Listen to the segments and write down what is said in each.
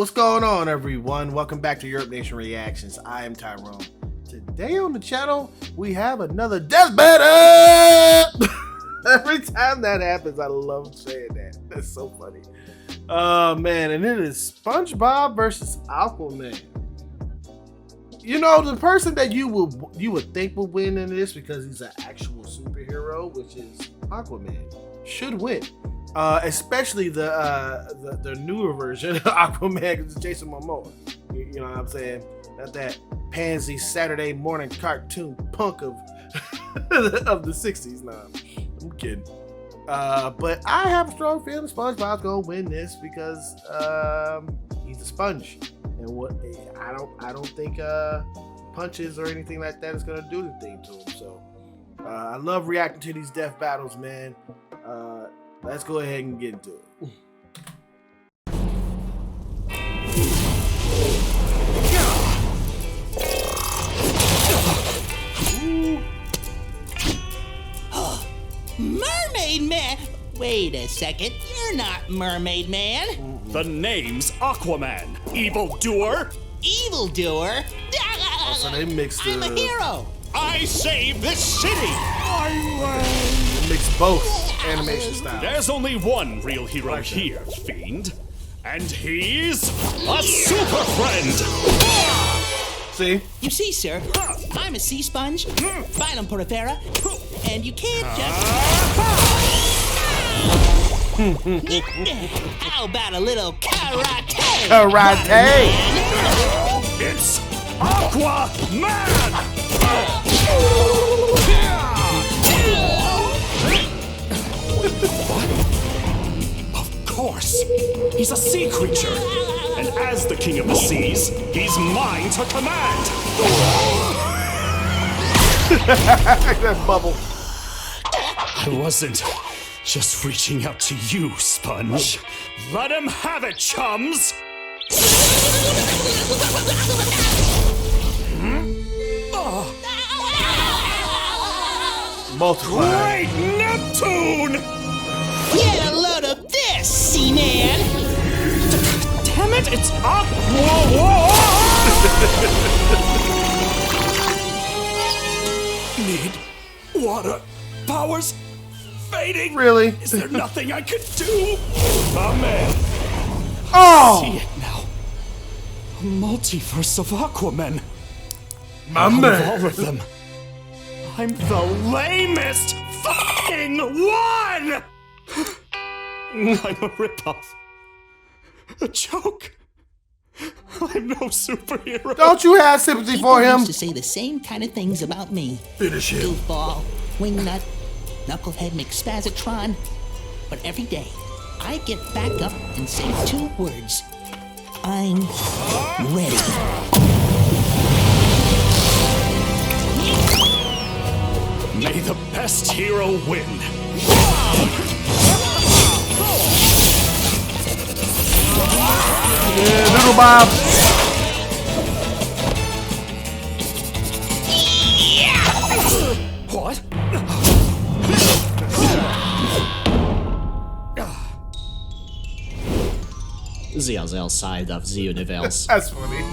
what's going on, everyone? Welcome back to YURP Nation Reactions. I am Tyrone. Today on the channel, we have another Deathbattle! Every time that happens, I love saying that. That's so funny. Oh, man, and it is Spongebob versus Aquaman. You know, the person that you would think would win in this because he's an actual superhero, which is Aquaman, should win. Especially the newer version of Aquaman, because it's Jason Momoa. You know what I'm saying? Not that pansy Saturday morning cartoon punk of of the 60s. Nah, I'm kidding. But I have a strong feeling SpongeBob's gonna win this because he's a sponge, and I don't think punches or anything like that is gonna do the thing to him. So I love reacting to these death battles, man. Let's go ahead and get into it. Mermaid Man? Wait a second, you're not Mermaid Man. The name's Aquaman, evildoer. Evildoer? So they mixed I'm a hero. I saved this city. They mixed both animation styles. There's only one real hero here, Fiend. And he's a super friend. See? You see, sir, I'm a sea sponge, phylum porifera, and you can't just... How about a little karate? Karate! It's Aquaman! Of course, he's a sea creature. And as the king of the seas, he's mine to command! That bubble. I wasn't just reaching out to you, Sponge. Let him have it, chums! Multiply. Great Neptune! Get a load of this, Seaman! Damn it, it's Aqua! Need water. Powers fading. Really? Is there nothing I could do? My man. Oh! See it now. A multiverse of Aquaman. My Out man. of all of them, I'm the lamest fucking one! I'm a ripoff. A joke. I'm no superhero. Don't you have sympathy People for him? used to say the same kind of things about me. Finish him. Goofball, wingnut, knucklehead McSpazatron. But every day, I get back up and say 2 words. I'm ready. May the best hero win. Yeah, Doodle Bob. What? The other side of the universe. That's funny.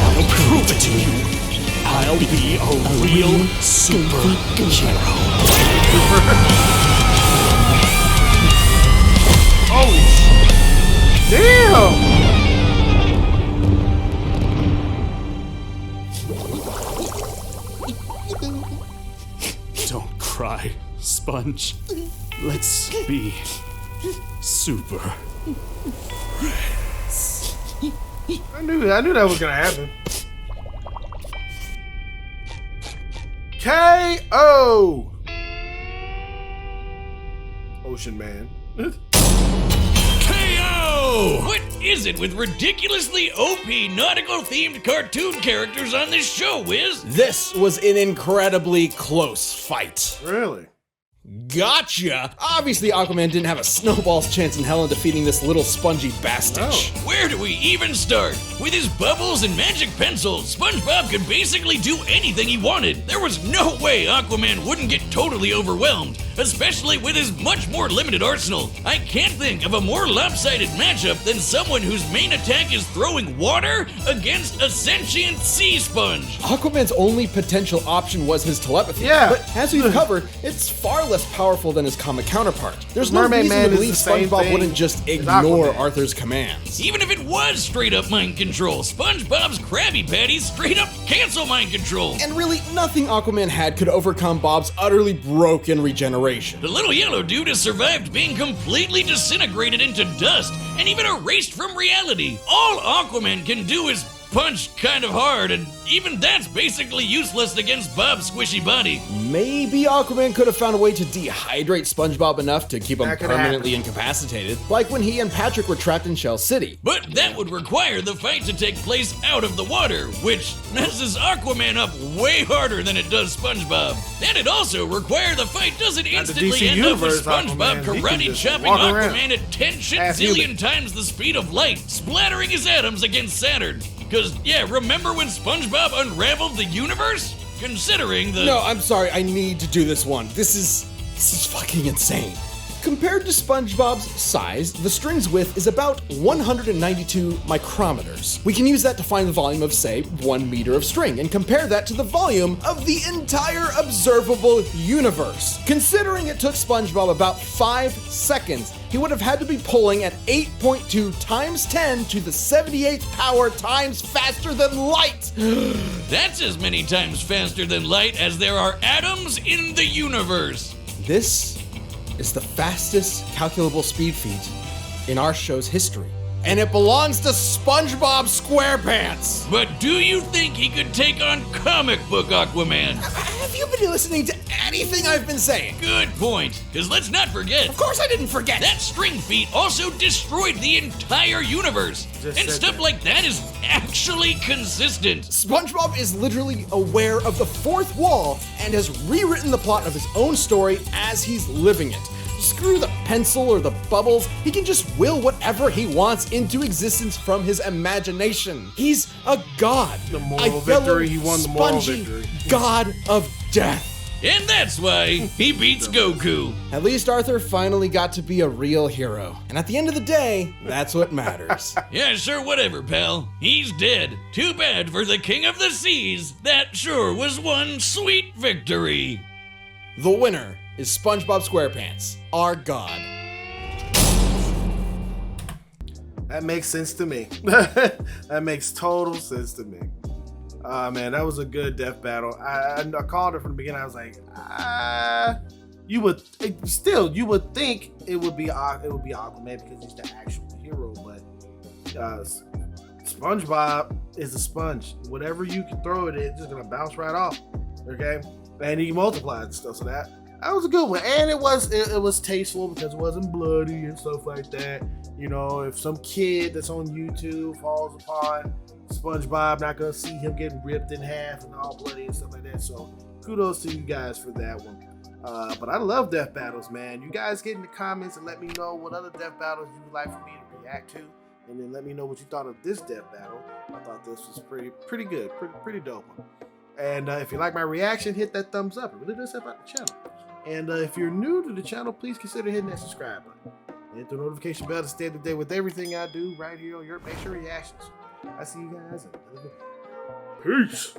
I'll prove it to you. I'll be a real superhero. Holy shit. Damn! Don't cry, Sponge. Let's be super. I knew that was gonna happen. K.O. Ocean Man. KO! What is it with ridiculously OP nautical-themed cartoon characters on this show, Wiz? This was an incredibly close fight. Really? Gotcha! Obviously, Aquaman didn't have a snowball's chance in hell in defeating this little spongy bastich. Where do we even start? With his bubbles and magic pencils, SpongeBob could basically do anything he wanted. There was no way Aquaman wouldn't get totally overwhelmed, especially with his much more limited arsenal. I can't think of a more lopsided matchup than someone whose main attack is throwing water against a sentient sea sponge. Aquaman's only potential option was his telepathy. Yeah. But as we've covered, it's far less powerful than his comic counterpart. There's no Mermaid reason Man to is believe the same SpongeBob thing wouldn't just as ignore Aquaman. Arthur's commands. Even if it was straight up mind control, SpongeBob's Krabby Patties straight up cancel mind control. And really, nothing Aquaman had could overcome Bob's utterly broken regeneration. The little yellow dude has survived being completely disintegrated into dust and even erased from reality. All Aquaman can do is punch kind of hard, and even that's basically useless against Bob's squishy body. Maybe Aquaman could have found a way to dehydrate SpongeBob enough to keep him That could permanently incapacitated, like when he and Patrick were trapped in Shell City. But that would require the fight to take place out of the water, which messes Aquaman up way harder than it does SpongeBob. And it also require the fight doesn't instantly DC end up with universe, SpongeBob Aquaman, he can karate just chopping walk around. Aquaman at 10 shit Ass zillion human. times the speed of light, splattering his atoms against Saturn. Cause yeah, remember when SpongeBob unraveled the universe? Considering the— No, I'm sorry, I need to do this one. This is fucking insane. Compared to SpongeBob's size, the string's width is about 192 micrometers. We can use that to find the volume of, say, 1 meter of string, and compare that to the volume of the entire observable universe. Considering it took SpongeBob about 5 seconds, he would have had to be pulling at 8.2 times 10 to the 78th power times faster than light. That's as many times faster than light as there are atoms in the universe. This is the fastest calculable speed feat in our show's history. And it belongs to SpongeBob SquarePants! But do you think he could take on comic book Aquaman? Have you been listening to anything I've been saying? Good point, because let's not forget, Of course I didn't forget! that string feat also destroyed the entire universe. Just And said stuff that. like that is actually consistent. SpongeBob is literally aware of the fourth wall and has rewritten the plot of his own story as he's living it. Screw the pencil or the bubbles, he can just will whatever he wants into existence from his imagination. He's a god. The moral a fellow victory, he won the moral spongy victory. God of death. And that's why he beats Goku. At least Arthur finally got to be a real hero. And at the end of the day, that's what matters. Yeah, sure, whatever, pal. He's dead. Too bad for the King of the Seas. That sure was one sweet victory. The winner is SpongeBob SquarePants, our god. That makes sense to me. That makes total sense to me. Man, that was a good death battle. I called it from the beginning. I was like, you would think it would be Aquaman because he's the actual hero, but SpongeBob is a sponge. Whatever you can throw it, it's just gonna bounce right off. Okay, and he multiplied and stuff. So that was a good one, and it was tasteful because it wasn't bloody and stuff like that. You know, if some kid that's on YouTube falls upon SpongeBob, not gonna see him getting ripped in half and all bloody and stuff like that. So kudos to you guys for that one. But I love death battles, man. You guys get in the comments and let me know what other death battles you would like for me to react to, and then let me know what you thought of this death battle. I thought this was pretty good, pretty dope one. And if you like my reaction, hit that thumbs up. It really does help out the channel. And if you're new to the channel, please consider hitting that subscribe button. And hit the notification bell to stay up to date with everything I do right here on YURP Nation Reactions. I see you guys in another video. Peace.